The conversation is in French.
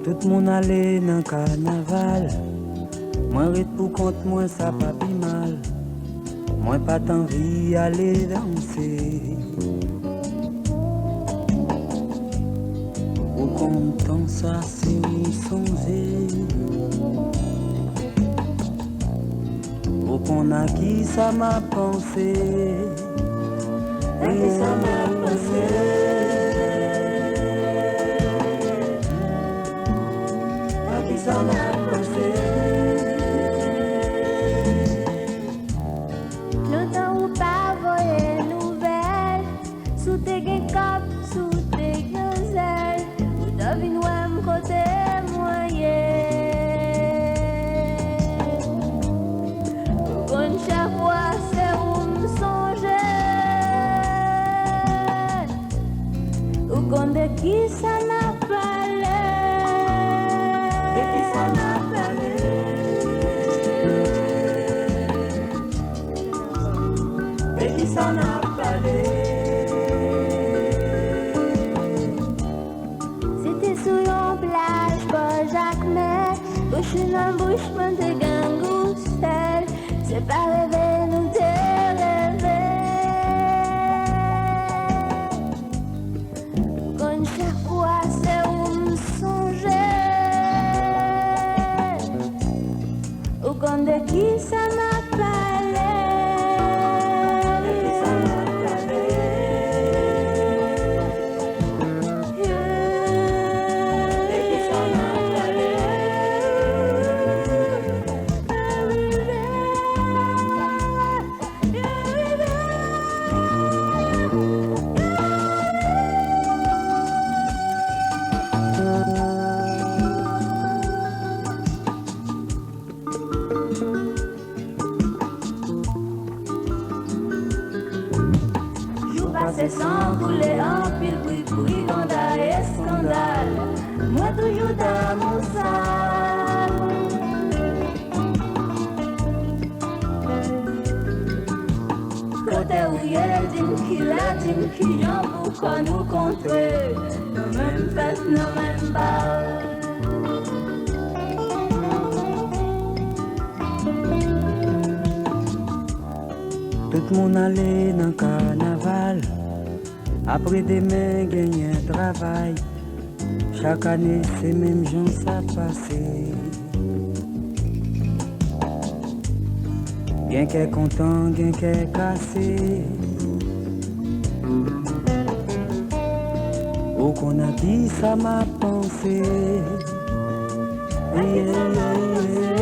Tout moun ale nan carnaval. Moi ret pour compte moi ça pas pi mal. Moi pas t'envie aller danser. Au content ça c'est où songer. Au qu'on a qui ça m'a pensé. Et ça m'a pensé. Ça m'a pensé. Longtemps ou pas voyer nouvelle. Sous tes gains cap, sous tes gazelles. Ou devine où est côté moyen. Quand chaque fois c'est où me songer. Ou quand de qui ça n'a parlé. Ça n'a pas C'était sur une plage, pas Jacques Mer. Bouche dans bouche, monte gangou sel. C'est pas rêver, nous te rêver. Quand chaque fois c'est où me songer. Ou quand de qui ça m'a parlé. C'est sans bouler en pile, bruit, ganda et scandale. Moi toujours dans mon sac. Côté où il y a dit qui y'en pour qu'on nous contrer. Nos mêmes fesses, nos mêmes balles. Tout moun ale nan carnaval. Après demain, gagner un travail. Chaque année, c'est même gens ça passe. Bien qu'est content, bien qu'est cassé. Ou qu'on a dit ça m'a pensé. Yeah, yeah, yeah.